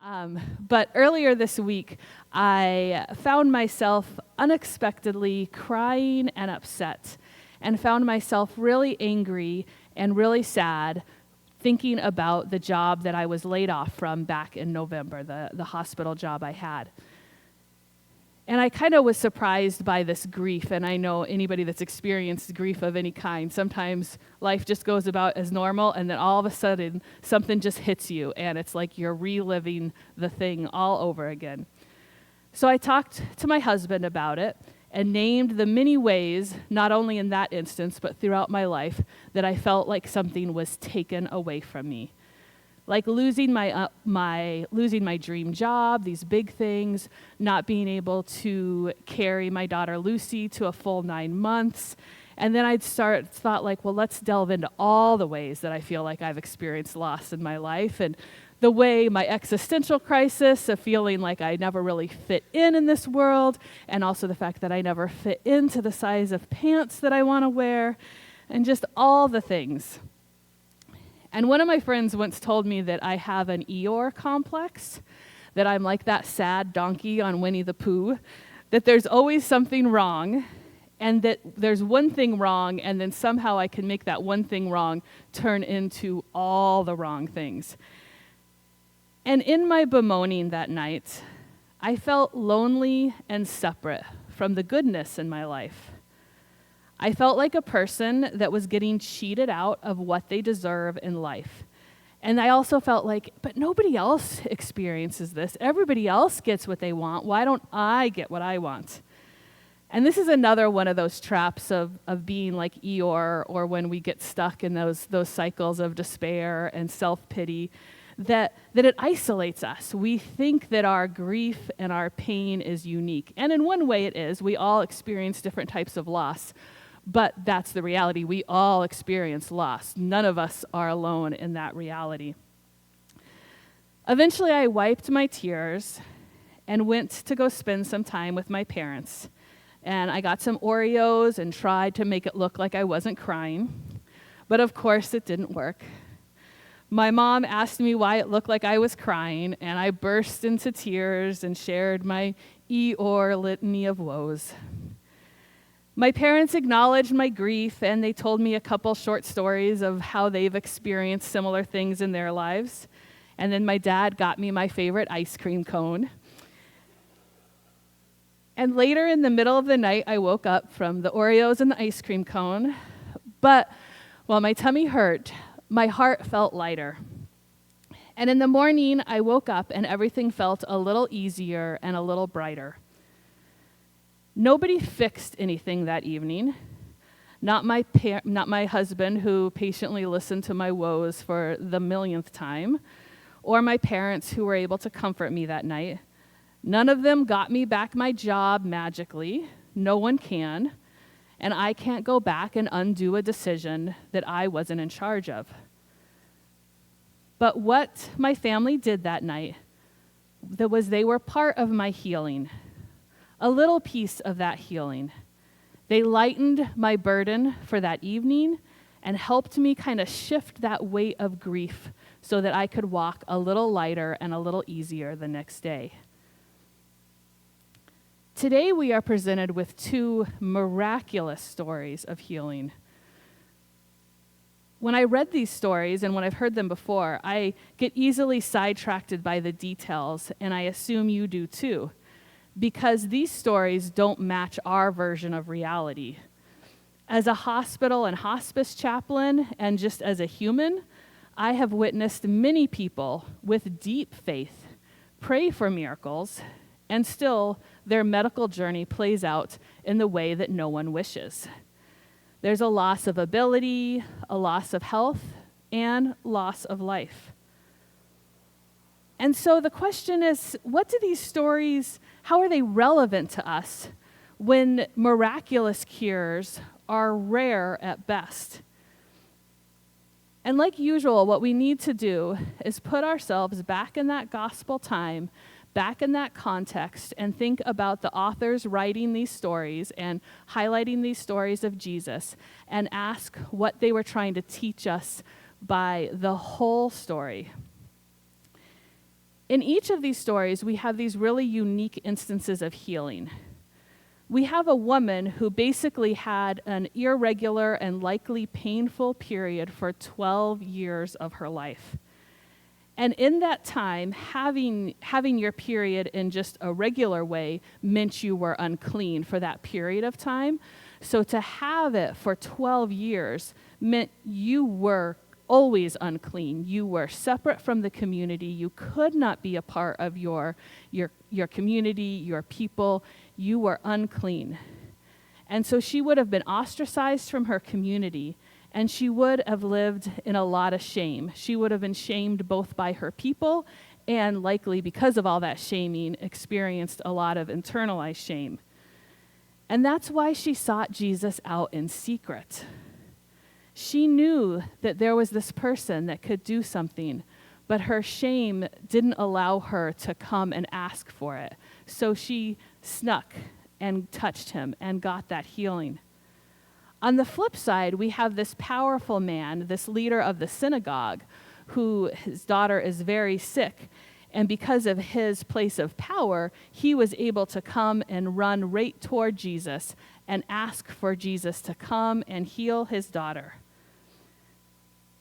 But earlier this week, I found myself unexpectedly crying and upset, and found myself really angry and really sad thinking about the job that I was laid off from back in November, the hospital job I had. And I kind of was surprised by this grief, and I know anybody that's experienced grief of any kind, sometimes life just goes about as normal, and then all of a sudden, something just hits you, and it's like you're reliving the thing all over again. So I talked to my husband about it, and named the many ways, not only in that instance, but throughout my life, that I felt like something was taken away from me. Like losing my dream job, these big things, not being able to carry my daughter Lucy to a full 9 months. And then thought like, well, let's delve into all the ways that I feel like I've experienced loss in my life, and the way my existential crisis of feeling like I never really fit in this world, and also the fact that I never fit into the size of pants that I want to wear, and just all the things. And one of my friends once told me that I have an Eeyore complex, that I'm like that sad donkey on Winnie the Pooh, that there's always something wrong, and that there's one thing wrong, and then somehow I can make that one thing wrong turn into all the wrong things. And in my bemoaning that night, I felt lonely and separate from the goodness in my life. I felt like a person that was getting cheated out of what they deserve in life. And I also felt like, but nobody else experiences this. Everybody else gets what they want. Why don't I get what I want? And this is another one of those traps of being like Eeyore, or when we get stuck in those cycles of despair and self-pity, that it isolates us. We think that our grief and our pain is unique. And in one way it is. We all experience different types of loss. But that's the reality. We all experience loss. None of us are alone in that reality. Eventually, I wiped my tears and went to go spend some time with my parents. And I got some Oreos and tried to make it look like I wasn't crying. But of course, it didn't work. My mom asked me why it looked like I was crying, and I burst into tears and shared my Eeyore litany of woes. My parents acknowledged my grief, and they told me a couple short stories of how they've experienced similar things in their lives. And then my dad got me my favorite ice cream cone. And later in the middle of the night, I woke up from the Oreos and the ice cream cone. But while my tummy hurt, my heart felt lighter. And in the morning, I woke up and everything felt a little easier and a little brighter. Nobody fixed anything that evening. Not my husband, who patiently listened to my woes for the millionth time, or my parents, who were able to comfort me that night. None of them got me back my job magically. No one can. And I can't go back and undo a decision that I wasn't in charge of. But what my family did that night, they were part of my healing. A little piece of that healing. They lightened my burden for that evening and helped me kind of shift that weight of grief so that I could walk a little lighter and a little easier the next day. Today we are presented with two miraculous stories of healing. When I read these stories, and when I've heard them before, I get easily sidetracked by the details, and I assume you do too. Because these stories don't match our version of reality. As a hospital and hospice chaplain, and just as a human, I have witnessed many people with deep faith pray for miracles, and still their medical journey plays out in the way that no one wishes. There's a loss of ability, a loss of health, and loss of life. And so the question is, what do these stories, how are they relevant to us when miraculous cures are rare at best? And like usual, what we need to do is put ourselves back in that gospel time, back in that context, and think about the authors writing these stories and highlighting these stories of Jesus, and ask what they were trying to teach us by the whole story. In each of these stories, we have these really unique instances of healing. We have a woman who basically had an irregular and likely painful period for 12 years of her life. And in that time, having your period in just a regular way meant you were unclean for that period of time. So to have it for 12 years meant you were always unclean. You were separate from the community. You could not be a part of your community, your people. You were unclean. And so she would have been ostracized from her community, and she would have lived in a lot of shame. She would have been shamed both by her people and likely because of all that shaming, experienced a lot of internalized shame. And that's why she sought Jesus out in secret. She knew that there was this person that could do something, but her shame didn't allow her to come and ask for it. So she snuck and touched him and got that healing. On the flip side, we have this powerful man, this leader of the synagogue, who his daughter is very sick. And because of his place of power, he was able to come and run right toward Jesus and ask for Jesus to come and heal his daughter.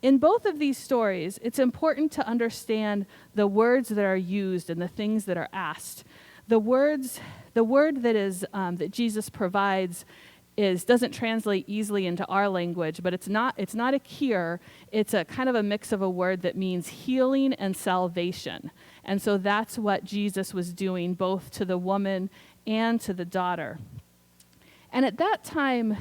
In both of these stories, it's important to understand the words that are used and the things that are asked. The word that Jesus provides doesn't translate easily into our language, but it's not a cure. It's a kind of a mix of a word that means healing and salvation. And so that's what Jesus was doing both to the woman and to the daughter. And at that time,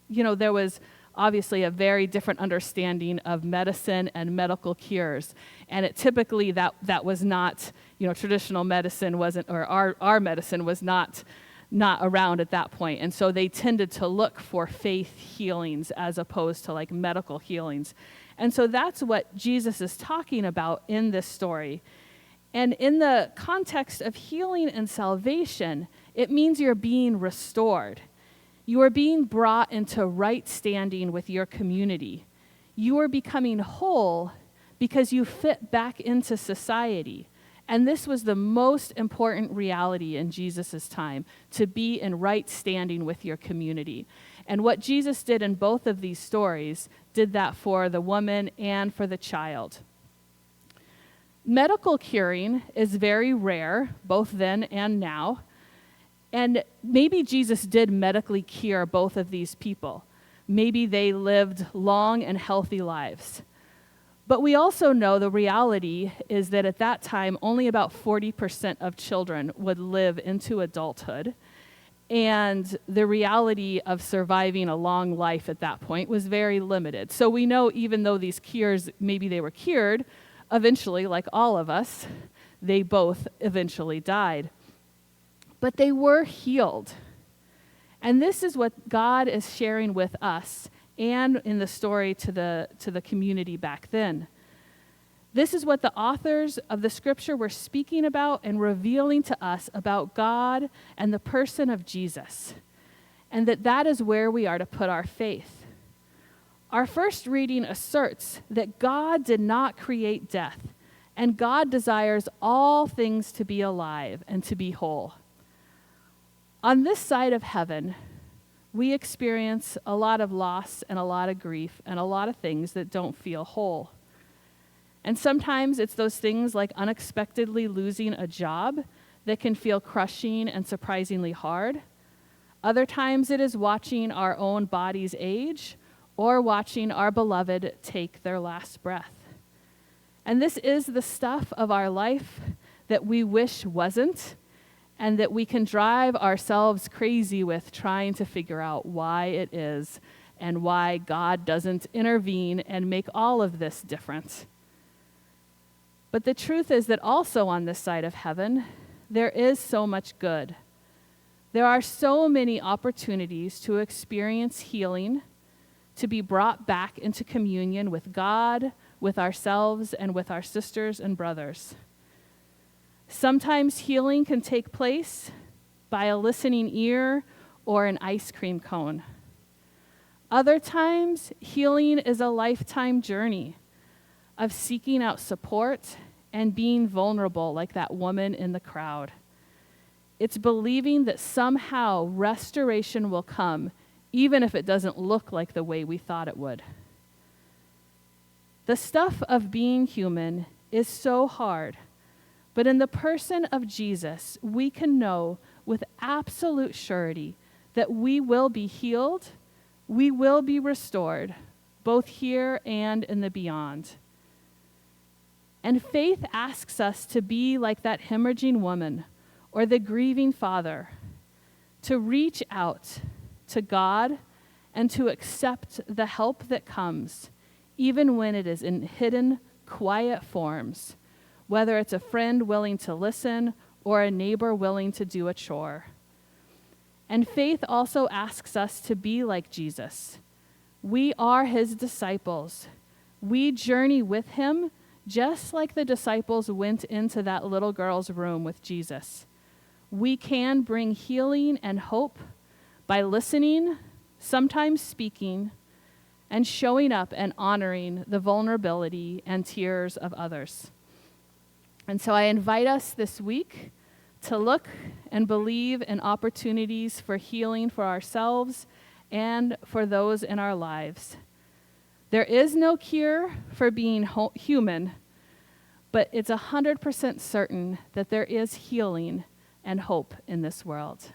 there was obviously a very different understanding of medicine and medical cures. And it typically that was not, traditional medicine wasn't, or our medicine was not around at that point. And so they tended to look for faith healings as opposed to like medical healings. And so that's what Jesus is talking about in this story. And in the context of healing and salvation, it means you're being restored. You are being brought into right standing with your community. You are becoming whole because you fit back into society. And this was the most important reality in Jesus' time, to be in right standing with your community. And what Jesus did in both of these stories did that for the woman and for the child. Medical curing is very rare, both then and now. And maybe Jesus did medically cure both of these people. Maybe they lived long and healthy lives. But we also know the reality is that at that time, only about 40% of children would live into adulthood. And the reality of surviving a long life at that point was very limited. So we know even though these cures, maybe they were cured, eventually, like all of us, they both eventually died. But they were healed. And this is what God is sharing with us and in the story to the community back then. This is what the authors of the scripture were speaking about and revealing to us about God and the person of Jesus, and that is where we are to put our faith. Our first reading asserts that God did not create death, and God desires all things to be alive and to be whole. On this side of heaven, we experience a lot of loss and a lot of grief and a lot of things that don't feel whole. And sometimes it's those things like unexpectedly losing a job that can feel crushing and surprisingly hard. Other times it is watching our own bodies age or watching our beloved take their last breath. And this is the stuff of our life that we wish wasn't, and that we can drive ourselves crazy with trying to figure out why it is and why God doesn't intervene and make all of this different. But the truth is that also on this side of heaven, there is so much good. There are so many opportunities to experience healing, to be brought back into communion with God, with ourselves, and with our sisters and brothers. Sometimes healing can take place by a listening ear or an ice cream cone. Other times, healing is a lifetime journey of seeking out support and being vulnerable like that woman in the crowd. It's believing that somehow restoration will come, even if it doesn't look like the way we thought it would. The stuff of being human is so hard, but in the person of Jesus, we can know with absolute surety that we will be healed, we will be restored, both here and in the beyond. And faith asks us to be like that hemorrhaging woman or the grieving father, to reach out to God and to accept the help that comes, even when it is in hidden, quiet forms, whether it's a friend willing to listen or a neighbor willing to do a chore. And faith also asks us to be like Jesus. We are his disciples. We journey with him just like the disciples went into that little girl's room with Jesus. We can bring healing and hope by listening, sometimes speaking, and showing up and honoring the vulnerability and tears of others. And so I invite us this week to look and believe in opportunities for healing for ourselves and for those in our lives. There is no cure for being human, but it's 100% certain that there is healing and hope in this world.